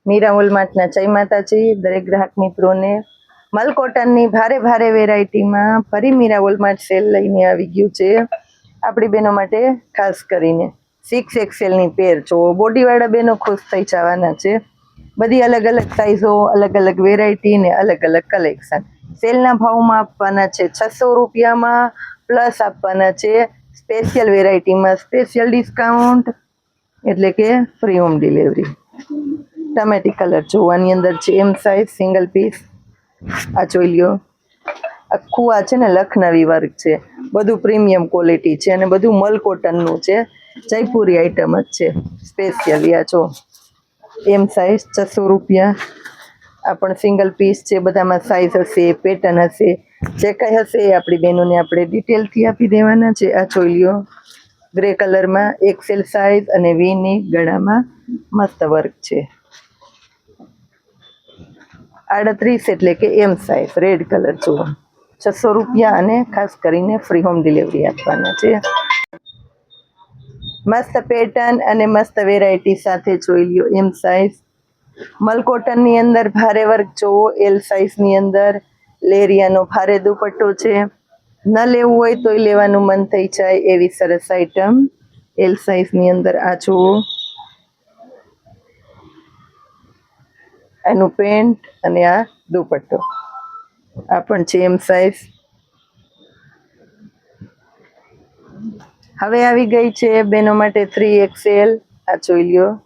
મીરા હોલમાર્ટના જય માતાજી દરેક ગ્રાહક મિત્રોને મલ કોટનની ભારે ભારે વેરાયટીમાં ફરી મીરા હોલમાર્ટ સેલ લઈને આવી ગયું છે આપણી બહેનો માટે ખાસ કરીને 6XL ની પેર જો બોડીવાળા બહેનો ખુશ થઈ જવાના છે બધી અલગ અલગ સાઇઝો અલગ અલગ વેરાયટી ને અલગ અલગ કલેક્શન સેલના ભાવમાં આપવાના છે 600 રૂપિયામાં પ્લસ આપવાના છે સ્પેશિયલ વેરાયટીમાં સ્પેશિયલ ડિસ્કાઉન્ટ એટલે કે ફ્રી હોમ ડિલિવરી ટમેટી કલર જોવાની અંદર છે એમ સાઇઝ સિંગલ પીસ આ જોઈ લ્યો આખું આ છે ને લખનવી વર્ક છે બધું પ્રીમિયમ ક્વોલિટી છે અને બધું મલ કોટનનું છે જયપુરી આઈટમ જ છે સ્પેશિયલી આ જો એમ સાઇઝ 600 રૂપિયા આ પણ સિંગલ પીસ છે બધામાં સાઇઝ હશે પેટર્ન હશે જે કંઈ હશે એ આપણી બહેનોને આપણે ડિટેલથી આપી દેવાના છે આ જોઈ લ્યો ગ્રે કલરમાં એક્સેલ સાઇઝ અને વીની ગળામાં મસ્ત વર્ક છે 38 એટલે કે એમ સાઇઝ રેડ કલર જુઓ 600 રૂપિયા અને ખાસ કરીને ફ્રી હોમ ડિલિવરી આપવાના છે મસ્ત પેટર્ન અને મસ્ત વેરાયટી સાથે જોઈ લ્યો એમ સાઇઝ મલ કોટનની અંદર ભારે વર્ક જોવો એલ સાઇઝની અંદર લેરિયાનો ભારે દુપટ્ટો છે ન લેવું હોય તોય લેવાનું મન થઈ જાય એવી સરસ આઈટમ એલ સાઇઝની અંદર આ જુઓ એનું પેન્ટ અને આ દુપટ્ટો આ પણ છે એમ સાઇઝ હવે આવી ગઈ છે બેનો માટે 3XL આ જોઈ લ્યો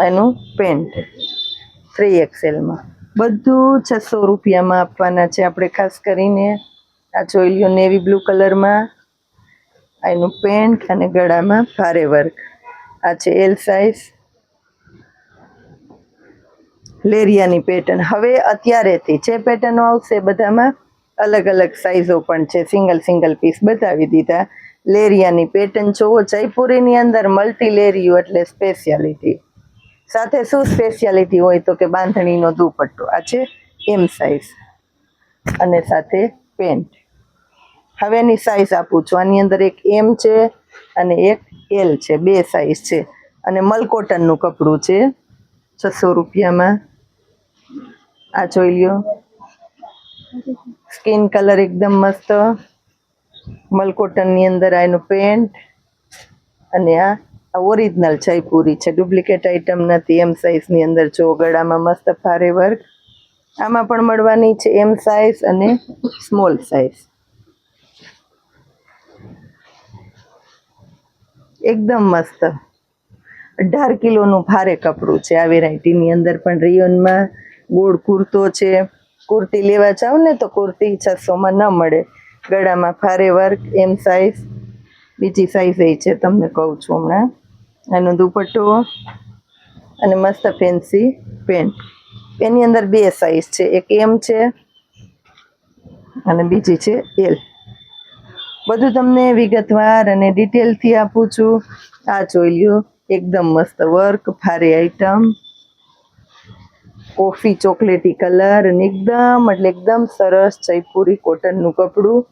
એનું પેન્ટ 3XL માં બધું 600 રૂપિયામાં આપવાના છે આપણે ખાસ કરીને આ જોઈ લ્યો નેવી બ્લુ કલરમાં એનું પેન્ટ અને ગળામાં ભારે વર્ક આ છે એલ સાઇઝ લેરિયાની પેટર્ન હવે અત્યારેથી જે પેટર્નો આવશે બધામાં અલગ અલગ સાઇઝો પણ છે સિંગલ પીસ બતાવી દીધા લેરિયાની પેટર્ન જોવો જયપુરીની અંદર મલ્ટી લેરિયું એટલે સ્પેશિયાલિટી સાથે શું સ્પેશિયાલિટી હોય તો કે બાંધણીનો દુપટ્ટો આ છે એમ સાઇઝ અને સાથે પેન્ટ હવે એની સાઇઝ આપું છું આની અંદર એક એમ છે અને એક એલ છે બે સાઇઝ છે અને મલ કોટનનું કપડું છે 600 રૂપિયામાં આ જોઈ લ્યો સ્કિન કલર એકદમ મસ્ત મલ કોટનની અંદર આનું પેન્ટ અને આ ઓરિજિનલ જયપુરી છે ડુપ્લિકેટ આઈટમ નથી એમ સાઇઝની અંદર જો ગળામાં મસ્ત ભારે વર્ક આમાં પણ મળવાની છે એમ સાઇઝ અને સ્મોલ સાઇઝ એકદમ મસ્ત 18 કિલોનું ભારે કપડું છે આ વેરાયટીની અંદર પણ રિયોનમાં ગોળ કુર્તો છે કુર્તી લેવા જાવ ને તો કુર્તી 600માં ન મળે ગળામાં ભારે વર્ક એમ સાઇઝ બીજી સાઇઝ એ છે તમને કહું છું હમણાં આનો દુપટ્ટો અને મસ્ત ફેન્સી પેન્ટ એની અંદર બે સાઇઝ છે એક એમ છે અને બીજી છે એલ બધું તમને વિગતવાર અને ડિટેલથી આપું છું આ જોઈ લ્યો એકદમ મસ્ત વર્ક ભારે આઈટમ કોફી ચોકલેટી કલર અને એકદમ સરસ જયપુરી કોટનનું કપડું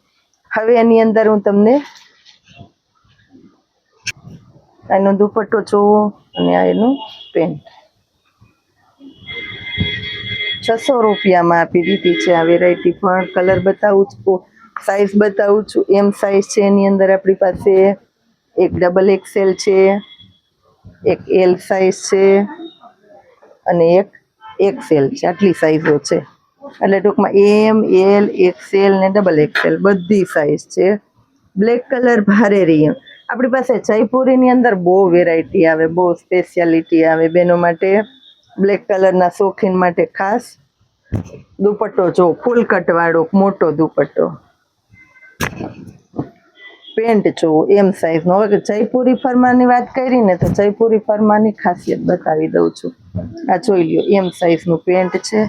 હવે એની અંદર હું તમને આનો દુપટ્ટો જોવો અને આ એનું પેન્ટ 600 રૂપિયામાં આપી દીધી છે આ વેરાયટી પણ કલર બતાવું છું સાઇઝ બતાવું છું એમ સાઇઝ છે એની અંદર આપણી પાસે એક XXL છે એક એલ સાઇઝ છે અને એક XL છે આટલી સાઇઝો છે એટલે ટૂંકમાં એમ એલ XL ને XXL બધી સાઇઝ છે બ્લેક કલર ભારે રહી આપણી પાસે જયપુરીની અંદર બહુ વેરાયટી આવે બહુ સ્પેશિયાલિટી આવે બેનો માટે બ્લેક કલરના શોખીન માટે ખાસ દુપટ્ટો જો ફૂલ કટવાળો મોટો દુપટ્ટો પેન્ટ જો એમ સાઇઝનો હવે જયપુરી ફરમાની વાત કરી ને તો જયપુરી ફરમાની ખાસિયત બતાવી દઉં છું આ જોઈ લ્યો એમ સાઇઝનું પેન્ટ છે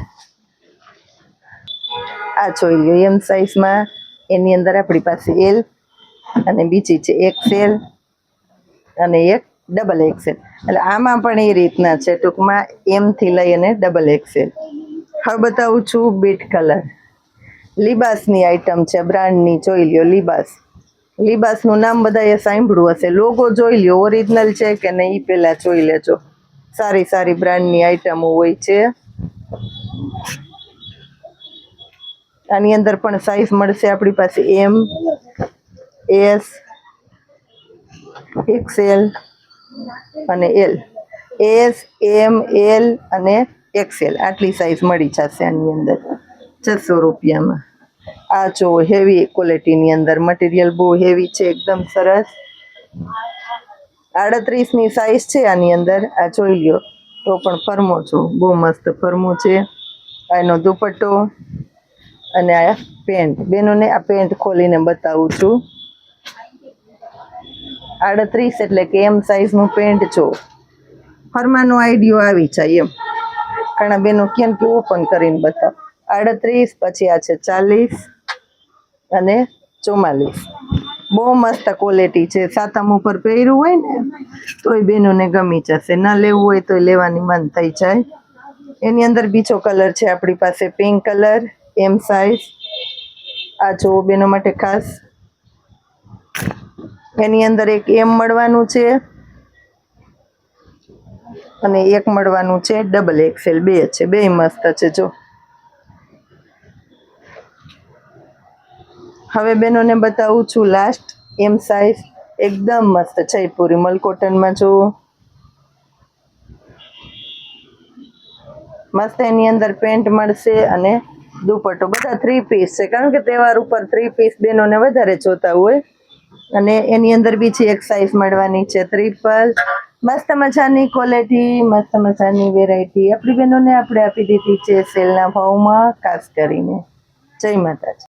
આ જોઈ લ્યો એમ સાઇઝમાં એની અંદર આપણી પાસે એલ અને બીજી છે XL અને એક XXL એટલે આમાં પણ એ રીતના છે ટૂંકમાં એમ થી લઈ અને XXL હવે બતાવું છું બીટ કલર લિબાસની આઈટમ છે બ્રાન્ડની જોઈ લ્યો લિબાસનું નામ બધાએ સાંભળ્યું હશે લોગો જોઈ લ્યો ઓરિજિનલ છે કે નહીં એ પહેલાં જોઈ લેજો સારી સારી બ્રાન્ડની આઈટમો હોય છે. આની અંદર પણ સાઈઝ મળશે આપણી પાસે એમ, એસ, એક્સેલ અને એલ. એસ, એમ, એલ અને એક્સેલ આટલી સાઈઝ મળી જશે આની અંદર 600 રૂપિયામાં. આ જો હેવી ક્વોલિટીની અંદર મટીરિયલ બહુ હેવી છે, એકદમ સરસ. 38ની સાઈઝ છે આની અંદર. આ જોઈ લ્યો તો પણ ફરમો છો, બહુ મસ્ત ફરમો છે. આનો દુપટ્ટો અને આ પેન્ટ. બેનોને આ પેન્ટ ખોલીને બતાવું છું. 38 એટલે કે એમ સાઈઝનું પેન્ટ જો. ફરમાનો આઈડિયો આવી જાય એમ. ઘણા બેનો કેમ કે ઓપન કરીને બતાવ. 38 પછી આ છે 40 અને 44. બહુ મસ્ત ક્વોલિટી છે. સાતમ ઉપર પહેર્યું હોય ને તોય બેનોને ગમી જશે. ના લેવું હોય તો લેવાની મન થઈ જાય. એની અંદર બીજો કલર છે આપણી પાસે પિંક કલર, એમ સાઈઝ. આ જો બેનો માટે ખાસ. એની અંદર એક એમ મળવાનું છે અને એક મળવાનું છે ડબલ એક્સેલ. બે છે, બે મસ્ત છે જો. હવે બેનોને બતાવું છું લાસ્ટ એમ સાઈઝ. એકદમ મસ્ત જયપુરી મલકોટનમાં જો મસ્ત. એની અંદર પેન્ટ મળશે અને દુપટ્ટો. બધા 3 પીસ છે કારણ કે તહેવાર ઉપર 3 પીસ બેનોને વધારે જોતા હોય. અને એની અંદર બીજી એક સાઈઝ મળવાની છે ટ્રિપલ. મસ્ત મજાની ક્વોલિટી, મસ્ત મજાની વેરાયટી આપણી બહેનોને આપણે આપી દીધી છે સેલના ભાવમાં ખાસ કરીને. જય માતાજી.